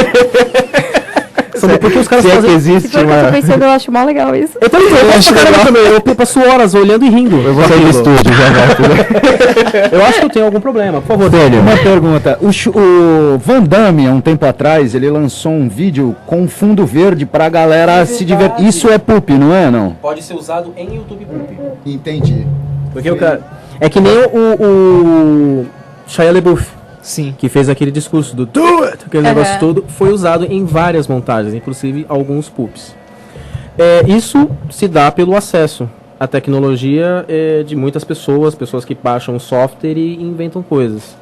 falando, porque os caras Se é que fazem... Se existe for o que eu tô uma... pensando, eu acho mó legal isso. Eu também, eu acho legal também. Eu passo horas olhando e rindo. Eu vou sair do estúdio já vai. Eu acho que eu tenho algum problema. Por favor, Délio. Uma pergunta. O Van Damme, há um tempo atrás, ele lançou um vídeo com fundo verde pra galera se divertir. Isso é poop, não é, não? Pode ser usado em YouTube Poop. Entendi. Porque o cara... É que nem o Shia LaBeouf, Sim. que fez aquele discurso do do it, aquele negócio todo, foi usado em várias montagens, inclusive alguns poops. Isso se dá pelo acesso à tecnologia de muitas pessoas que baixam o software e inventam coisas.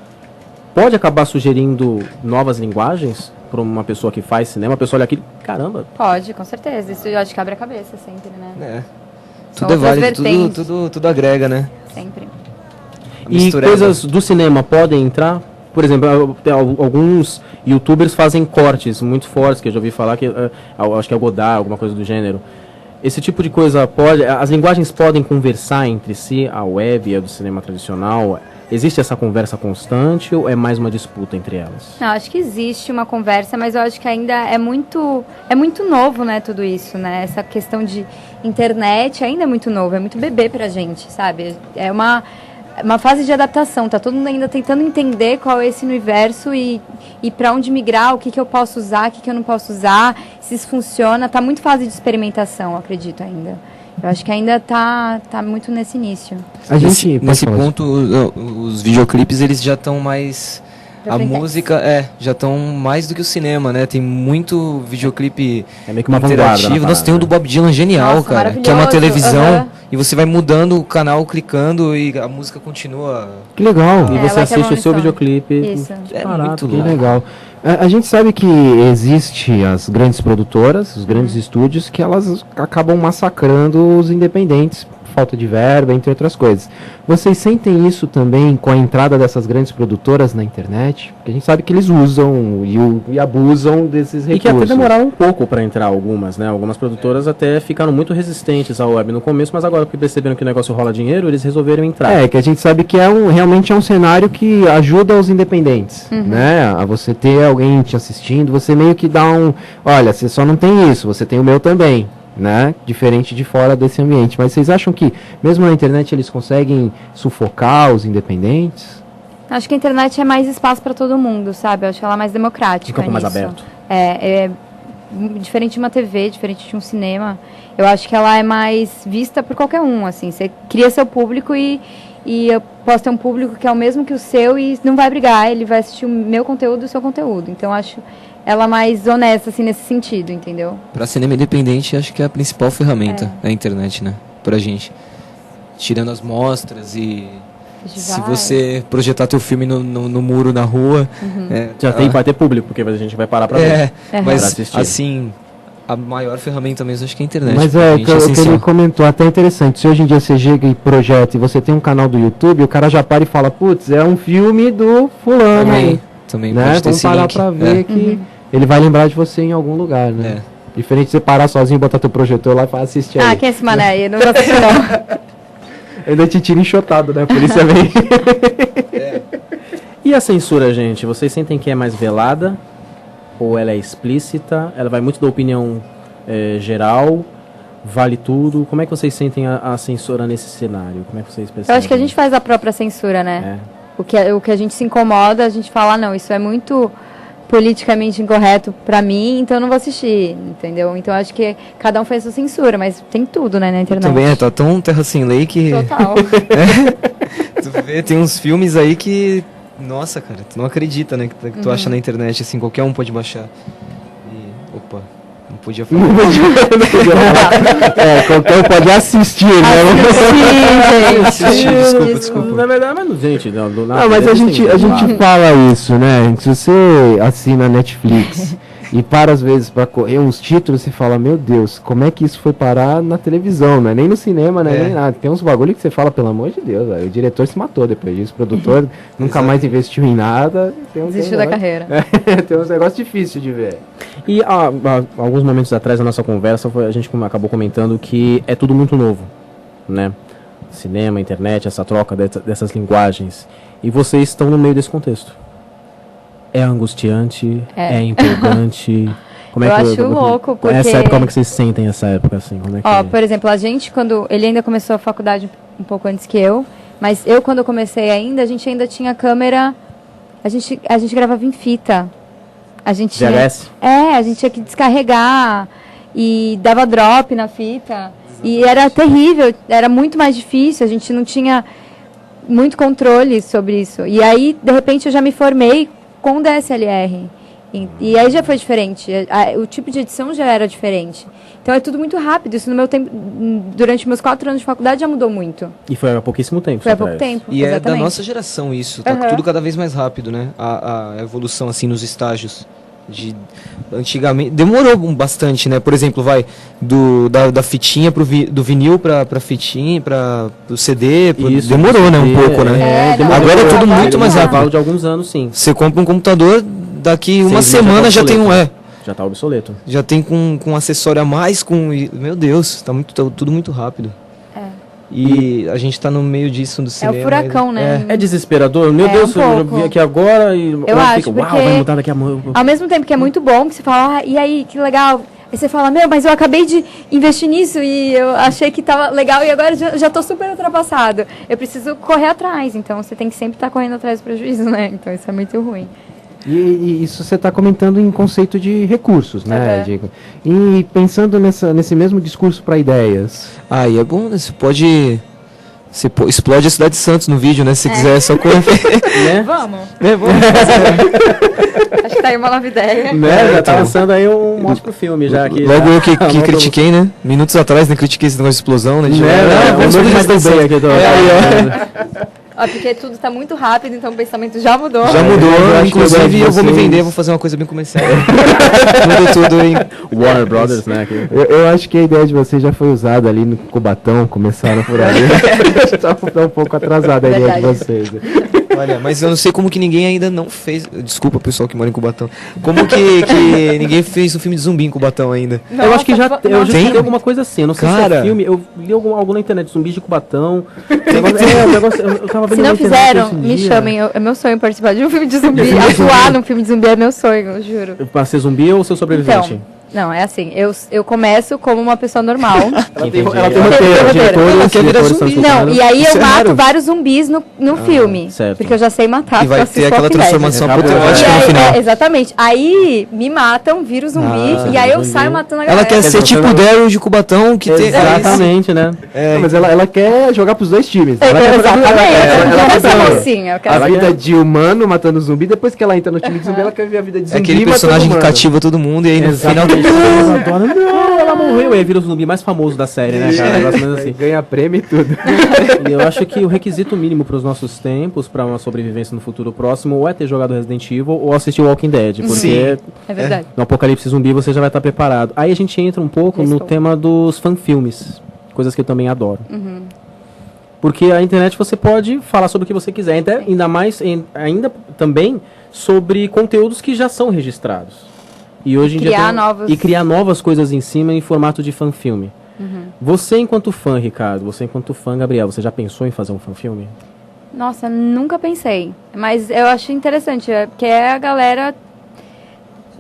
Pode acabar sugerindo novas linguagens para uma pessoa que faz cinema, a pessoa olha aquilo, caramba. Pode, com certeza. Isso eu acho que abre a cabeça sempre, né? São Tudo é outras válido, vertentes. tudo agrega, né? Sempre. A E mistureba. coisas do cinema podem entrar? Por exemplo, alguns youtubers fazem cortes muito fortes, que eu já ouvi falar, que acho que é o Godard, alguma coisa do gênero. Esse tipo de coisa pode... As linguagens podem conversar entre si, a web e a do cinema tradicional? Existe essa conversa constante ou é mais uma disputa entre elas? Não, acho que existe uma conversa, mas eu acho que ainda é muito novo, né, tudo isso, né? Essa questão de internet ainda é muito novo, é muito bebê pra gente, sabe? É uma fase de adaptação, tá todo mundo ainda tentando entender qual é esse universo e para onde migrar, o que eu posso usar, o que eu não posso usar, se isso funciona, tá muito fase de experimentação, eu acredito ainda. Eu acho que ainda tá muito nesse início. Nesse ponto, os videoclipes, eles já estão mais... Já A frente. música, já estão mais do que o cinema, né? Tem muito videoclipe É meio que uma vanguarda na interativo. Nossa, parada, tem o do né? Bob Dylan genial, Nossa, cara. Que é uma maravilhoso, televisão aham. e você vai mudando o canal, clicando e a música continua. Que legal. E É, você Like a assiste o Rolling seu Stone. videoclipe. Isso. É barato, muito Que louco. legal. A gente sabe que existe as grandes produtoras, os grandes estúdios, que elas acabam massacrando os independentes, por falta de verba, entre outras coisas. Vocês sentem isso também com a entrada dessas grandes produtoras na internet? Porque a gente sabe que eles usam e abusam desses E que recursos. até demoraram um pouco para entrar algumas, né? Algumas produtoras até ficaram muito resistentes ao web no começo, mas agora que perceberam que o negócio rola dinheiro, eles resolveram entrar. É, que a gente sabe que realmente é um cenário que ajuda os independentes, né? A você ter alguém te assistindo, você meio que dá olha, você só não tem isso, você tem o meu também, né? Diferente de fora desse ambiente. Mas vocês acham que, mesmo na internet, eles conseguem sufocar os independentes? Acho que a internet é mais espaço para todo mundo, sabe? Eu acho ela mais democrática. Um campo mais nisso. aberto. É diferente de uma TV, diferente de um cinema. Eu acho que ela é mais vista por qualquer um, assim. Você cria seu público e eu posso ter um público que é o mesmo que o seu e não vai brigar, ele vai assistir o meu conteúdo e o seu conteúdo. Então, eu acho ela mais honesta, assim, nesse sentido, entendeu? Pra cinema independente, acho que é a principal ferramenta da internet, né? Pra gente. Tirando as mostras e... Se você projetar teu filme no muro, na rua... Vai ter público, porque a gente vai parar pra ver. Uhum. Mas Pra assistir. assim, a maior ferramenta mesmo acho que é a internet. Mas pra é, gente, o que essencial. ele comentou, até interessante. Se hoje em dia você chega e projeta e você tem um canal do YouTube, o cara já para e fala, putz, é um filme do fulano aí. Também Né? pode ter Vamos esse parar link. pra ver que ele vai lembrar de você em algum lugar, né? Diferente de você parar sozinho, botar teu projetor lá e falar, assiste aí. quem é esse mané aí? Não vou assistir, não. Ainda te tira enxotado, né? A polícia vem. E a censura, gente? Vocês sentem que é mais velada? Ou ela é explícita? Ela vai muito da opinião geral? Vale tudo? Como é que vocês sentem a censura nesse cenário? Como é que vocês percebem? Eu acho que a gente faz a própria censura, né? O que a gente se incomoda, a gente fala, não, isso é muito politicamente incorreto pra mim, então eu não vou assistir, entendeu? Então eu acho que cada um faz sua censura, mas tem tudo, né, na internet. Também tá tão terra sem lei que... Total. Tu vê, tem uns filmes aí que... Nossa, cara, tu não acredita, né? Que tu acha na internet, assim, qualquer um pode baixar. E, opa, não podia falar. Qualquer um pode assistir, né? Assistir, desculpa. Na verdade, mas, gente, não, Não, mas a gente fala isso, né? Se você assina Netflix e para às vezes para correr uns títulos, você fala, meu Deus, como é que isso foi parar na televisão, né? Nem no cinema, né? Nem nada. Tem uns bagulho que você fala, pelo amor de Deus, véio, o diretor se matou depois disso, o produtor nunca mais investiu em nada. Desistiu da carreira. Tem uns negócios difíceis de ver. E alguns momentos atrás da nossa conversa, a gente acabou comentando que é tudo muito novo, né? Cinema, internet, essa troca dessas linguagens. E vocês estão no meio desse contexto. É angustiante, é empolgante. Como é Eu que acho louco, porque... Essa época, como é que vocês sentem essa época, assim? Como é que... Ó, por exemplo, a gente, quando... Ele ainda começou a faculdade um pouco antes que eu, mas eu, quando eu comecei ainda, a gente ainda tinha câmera... A gente gravava em fita. A gente VHS? a gente tinha que descarregar e dava drop na fita. E era terrível, era muito mais difícil, a gente não tinha muito controle sobre isso. E aí, de repente, eu já me formei com DSLR. E aí já foi diferente. O tipo de edição já era diferente. Então é tudo muito rápido. Isso no meu tempo, durante meus 4 anos de faculdade já mudou muito. E foi há pouquíssimo tempo. Foi há pouco tempo. E exatamente. é da nossa geração isso, tá tudo cada vez mais rápido, né? A evolução, assim, nos estágios. Antigamente, demorou bastante, né? Por exemplo, da fitinha do vinil pra fitinha, pro CD, Isso, demorou, né? Um pouco, né? não, Agora é tudo muito mais rápido. Intervalo de alguns anos, sim. Você compra um computador, daqui uma 6 meses semana já tem obsoleto. um... Já tá obsoleto. Já tem com acessório a mais, meu Deus, tá tudo muito rápido. E a gente tá no meio disso do É cinema. o furacão, né? É desesperador? Meu É, Deus, um eu pouco. vi aqui agora e Eu olha, acho, fica, uau, porque- vai mudar daqui a pouco. Ao mesmo tempo que é muito bom, que você fala, e aí, que legal. Aí você fala, mas eu acabei de investir nisso e eu achei que tava legal e agora já tô super ultrapassado. Eu preciso correr atrás, então você tem que sempre estar correndo atrás do prejuízo, né? Então isso é muito ruim. E isso você está comentando em conceito de recursos, né, Uhum. Diego? E pensando nesse mesmo discurso para ideias. E é bom, né? Você explode a cidade de Santos no vídeo, né? Se quiser, só correr. Né? Vamos. Vamos. Acho que tá aí uma nova ideia. Né? Já tá então. lançando aí um monstro pro filme já aqui. Logo já. eu que critiquei, né? Minutos atrás, né? Critiquei esse negócio de explosão, né? Vamos Vamos mais fazer bem aqui. Porque tudo tá muito rápido, então o pensamento já mudou. Já mudou, eu acho que inclusive eu eu vou me vocês- vender, vou fazer uma coisa bem comercial. Mudou tudo, hein? Warner Brothers, né? Aqui. Eu acho que a ideia de vocês já foi usada ali no Cubatão, começaram por ali. Tá um pouco atrasada a ideia de Verdade. vocês. Olha, mas eu não sei como que ninguém ainda não fez. Desculpa, pessoal que mora em Cubatão. Como que ninguém fez um filme de zumbi em Cubatão ainda? Eu acho que já Nossa, tem Tem? alguma coisa assim. Eu não sei se Cara. é filme. Eu li algo na internet, zumbis de Cubatão. Eu tava vendo Se na não internet fizeram, esse me dia. chamem. É meu sonho participar de um filme de zumbi. filme de Atuar zumbi. num filme de zumbi é meu sonho, eu juro. Pra ser zumbi ou ser sobrevivente? Então, não, é assim, eu começo como uma pessoa normal. Entendi. ela tem Ela roteiro, tem roteiro. Ela quer virar diretores zumbi. estão Não, escutando. e aí eu Sério? mato vários zumbis no filme. certo. Porque eu já sei matar, E vai porque eu ter assisto aquela Walking Dead. transformação Acabou. apoteótica E no aí, final. exatamente. Aí me matam, vira o zumbi, e aí eu saio matando a galera. Ela quer ser tipo o Daryl de Cubatão, que tem. Exatamente, né? Não, mas ela quer jogar pros dois times. É, Ela quer exatamente. ela Eu quero ser quer- mocinha, eu quero Ela ser... vida de humano matando zumbi, depois que ela entra no time de zumbi, ela quer ver a vida de É zumbi aquele matando personagem que humano. cativa todo mundo e aí no final. Exatamente. Eu adoro. Não, ela morreu. E aí vira o zumbi mais famoso da série, né, cara? Um negócio meio assim. Ganha prêmio e tudo. E eu acho que o requisito mínimo para os nossos tempos, para uma sobrevivência no futuro próximo, ou é ter jogado Resident Evil ou assistir Walking Dead, porque Sim. É verdade. no apocalipse zumbi você já vai estar preparado. Aí a gente entra um pouco Já no estou. tema dos fanfilmes, coisas que eu também adoro. Uhum. Porque a internet você pode falar sobre o que você quiser, ainda mais, ainda também sobre conteúdos que já são registrados. E hoje em dia Criar novos- e criar novas coisas em cima em formato de fanfilme. Você enquanto fã, Ricardo, você enquanto fã, Gabriel, você já pensou em fazer um fanfilme? Nossa, nunca pensei. Mas eu acho interessante, porque é a galera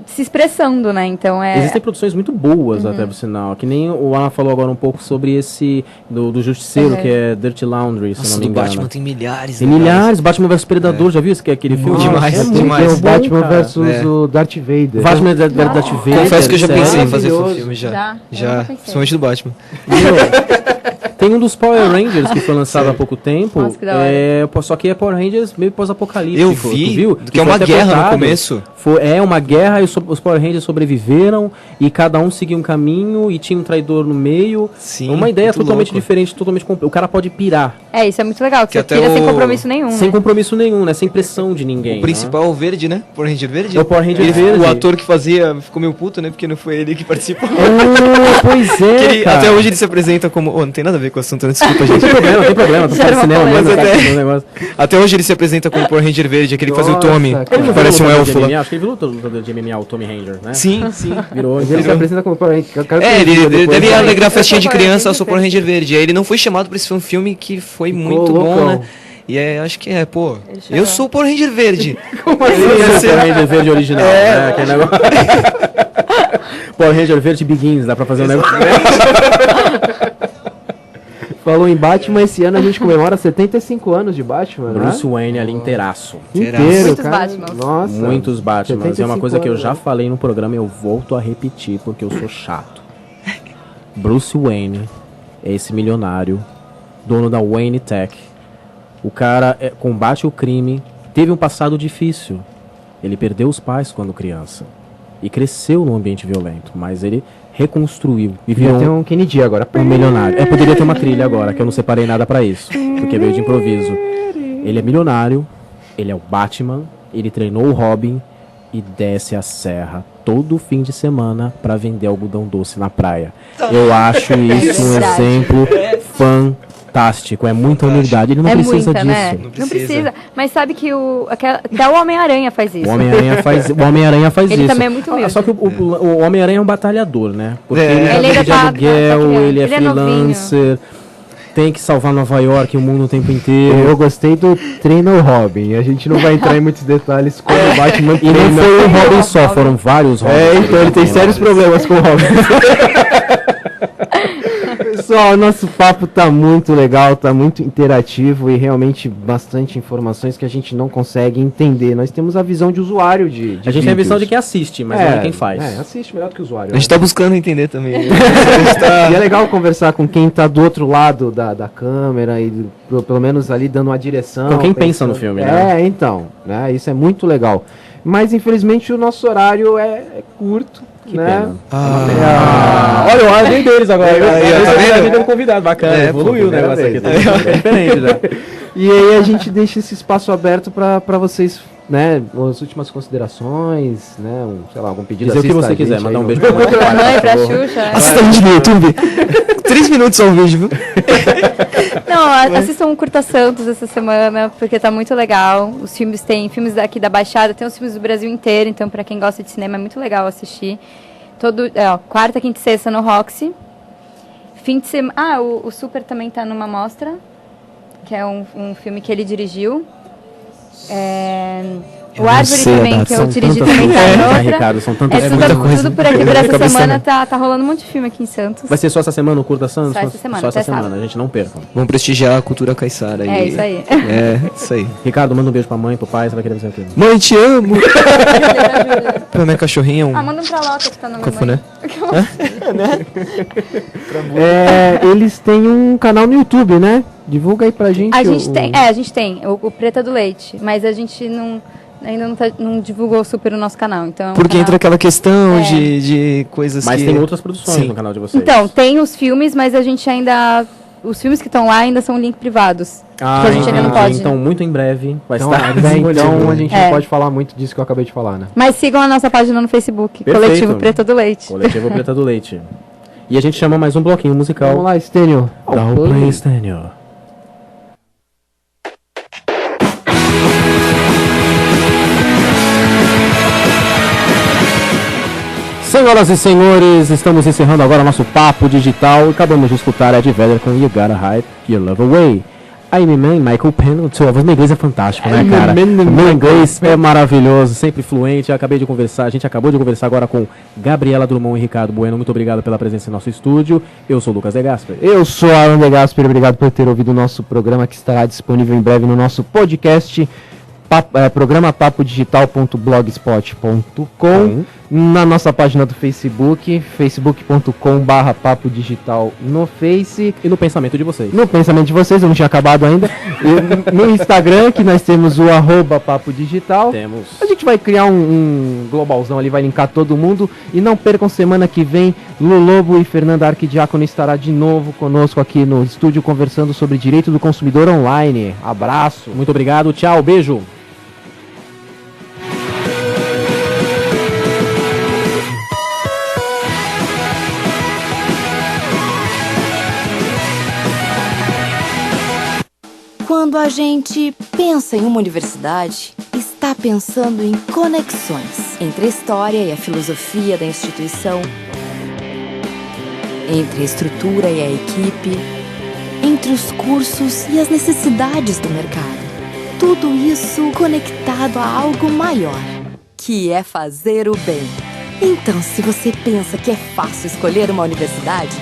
se expressando, né? Então é... Existem produções muito boas, até por sinal. Que nem o Alan falou agora um pouco sobre esse do Justiceiro, Uhum. que é Dirty Laundry, se Nossa, não me do engano. Batman tem milhares. Tem né, cara? milhares. Batman vs Predador, já viu esse que é aquele filme? Demais, É muito demais. Tem o bom, Batman cara. versus É. o Darth Vader. Batman vs Darth Vader. Confesso que eu já sério. pensei em fazer Maravilhoso. filme já. Já? Eu Já, nunca pensei. principalmente do Batman. Tem um dos Power Rangers que foi lançado há pouco tempo. Nossa, que da hora. Só que é Power Rangers meio pós-apocalíptico. Eu vi, Tu viu? que é uma foi guerra no interpretado. começo. É uma guerra e os Power Rangers sobreviveram e cada um seguiu um caminho e tinha um traidor no meio. Sim, Uma ideia muito totalmente louco. diferente, totalmente o cara pode pirar, É, isso é muito legal, que Que você até tira sem o- compromisso nenhum, sem né? compromisso nenhum, né? Sem pressão de ninguém. O principal é o verde, né? Power Ranger verde. É o Power Ranger Ele- verde. O ator que fazia ficou meio puto, né? Porque não foi ele que participou. Né? Pois é, Que ele- cara. até hoje ele se apresenta como. Oh, não tem nada a ver com o assunto, né? Desculpa, Não gente. tem problema, não tem problema. Tô falando uma cinema mesmo, polêmica. tá fazendo um negócio. Até hoje ele se apresenta como Power Ranger verde, aquele que fazia o Nossa, Tommy. cara. Ele não Parece virou um lutador de elfo lá. MMA? Acho que ele virou lutador de MMA, o Tommy Ranger, né? Sim, sim. Virou. Ele se apresenta como Power Ranger. Eu quero É, que ele depois- deve alegrar a festinha de Power criança, eu Ranger sou Power Ranger verde. Aí ele não foi chamado pra esse filme que foi muito bom, loucão. né? E acho que pô, Ele chorou. eu sou o Power Ranger verde. Ele ia ser o Ranger verde original, né? Aquele negócio. Power Ranger Verde Begins, dá pra fazer um negócio. Falou em Batman, esse ano a gente comemora 75 anos de Batman, Bruce né? Wayne ali inteiraço. Inteiro, Muitos cara. Batmans. Nossa. Muitos Batmans. É uma 75 coisa que eu já anos. falei no programa e eu volto a repetir porque eu sou chato. Bruce Wayne é esse milionário, dono da Wayne Tech. O cara combate o crime, teve um passado difícil. Ele perdeu os pais quando criança e cresceu num ambiente violento, mas ele reconstruiu e Devia virou ter um Kennedy agora. um milionário. Poderia ter uma trilha agora, que eu não separei nada pra isso, porque veio de improviso. Ele é milionário, ele é o Batman, ele treinou o Robin e desce a serra todo fim de semana pra vender algodão doce na praia. Eu acho isso um verdade. exemplo fantástico, é muita humildade, ele não precisa disso. né? Não precisa. Mas sabe que até o Homem-Aranha faz isso. O Homem-Aranha faz Ele isso. também é muito humilde. Só que o Homem-Aranha é um batalhador, né? Porque ele Ele ainda vive de tá aluguel, criando. ele é Ele é novinho. freelancer, tem que salvar Nova York, o mundo o tempo inteiro. Eu gostei do treino Robin. A gente não vai entrar em muitos detalhes como o Batman E não treina. foi um Robin só, foram vários Robins. Então ele tem sérios problemas com o Robin. Pessoal, nosso papo tá muito legal, tá muito interativo e realmente bastante informações que a gente não consegue entender. Nós temos a visão de usuário de A gente tem a visão de vídeos. quem assiste, mas não de quem faz. Assiste melhor do que o usuário. A gente né? tá buscando entender também. E é legal conversar com quem tá do outro lado da câmera e pelo menos ali dando uma direção. Com quem pensa no filme, né? Então, né? Isso é muito legal. Mas infelizmente o nosso horário é curto, né? pena. Olha o ordem deles agora. tá vendo? A vida do convidado, bacana. Evoluiu o primeira negócio aqui. vez. Tá diferente já. E aí a gente deixa esse espaço aberto para vocês, né? As últimas considerações, né? Sei lá, algum pedido. Dizer o que Assista você a gente quiser, aí mandar um no- beijo pra mãe. Pra mãe, pra por favor. Xuxa. Assista a gente no YouTube. 3 minutos só o vídeo, viu? Não, assistam um Curta Santos essa semana, porque tá muito legal. Os filmes tem filmes daqui da Baixada, tem os filmes do Brasil inteiro, então pra quem gosta de cinema é muito legal assistir. Quarta, quinta e sexta no Roxy. Fim de semana. O Super também tá numa mostra, que é um filme que ele dirigiu. O Árvore sei, também, Nath, que eu São dirigi tantas também tá coisas, em né, outra. Ricardo? São tantas Tudo, muita coisa. tudo por aqui por essa Cabeça semana não. tá rolando um monte de filme aqui em Santos. Vai ser só essa semana o Curta Santos? Só essa semana, Só essa até semana, sábado. a gente não perca. Vamos prestigiar a cultura caiçara. É isso aí. Isso aí. Ricardo, manda um beijo pra mãe, pro pai, você vai querer dizer o quê? Mãe, te amo. Pra minha cachorrinha Manda um pra Loca que tá no meu cafuné. Eles têm um canal no YouTube, né? Divulga aí pra gente. A gente tem o Preta do Leite, mas a gente ainda não divulgou super o nosso canal, então é um Porque canal- entra aquela questão É. de coisas Mas que... tem outras produções Sim. no canal de vocês. Então, tem os filmes, mas a gente ainda... Os filmes que estão lá ainda são link privados. que a gente ainda não entendi. pode. Então, muito em breve vai Então, estar então disponível. a gente É. não pode falar muito disso que eu acabei de falar, né? Mas sigam a nossa página no Facebook, Perfeito. Coletivo Preta do Leite. Coletivo Preta do Leite. E a gente chama mais um bloquinho musical. Vamos lá, Stênio. Dá o play, Stênio. Senhoras e senhores, estamos encerrando agora nosso papo digital. Acabamos de escutar Ed Vedder com You Gotta Hide Your Love Away. Aí, Michael Penn, sua voz no inglês é fantástico, né, cara? O meu inglês é maravilhoso, sempre fluente. A gente acabou de conversar agora com Gabriela Drummond e Ricardo Bueno. Muito obrigado pela presença em nosso estúdio. Eu sou o Lucas De Gasperi. Eu sou Alan De Gasperi, obrigado por ter ouvido o nosso programa que estará disponível em breve no nosso podcast. Programa papodigital.blogspot.com, na nossa página do Facebook, facebook.com/papo digital no Face, E no pensamento de vocês. no pensamento de vocês, eu não tinha acabado ainda, e no Instagram, que nós temos o @papo digital. Temos. A gente vai criar um globalzão ali, vai linkar todo mundo. E não percam, semana que vem, Lu Lobo e Fernanda Arquidiácono estará de novo conosco aqui no estúdio conversando sobre direito do consumidor online. Abraço. Muito obrigado, tchau, beijo. Quando a gente pensa em uma universidade, está pensando em conexões entre a história e a filosofia da instituição, entre a estrutura e a equipe, entre os cursos e as necessidades do mercado. Tudo isso conectado a algo maior, que é fazer o bem. Então, se você pensa que é fácil escolher uma universidade,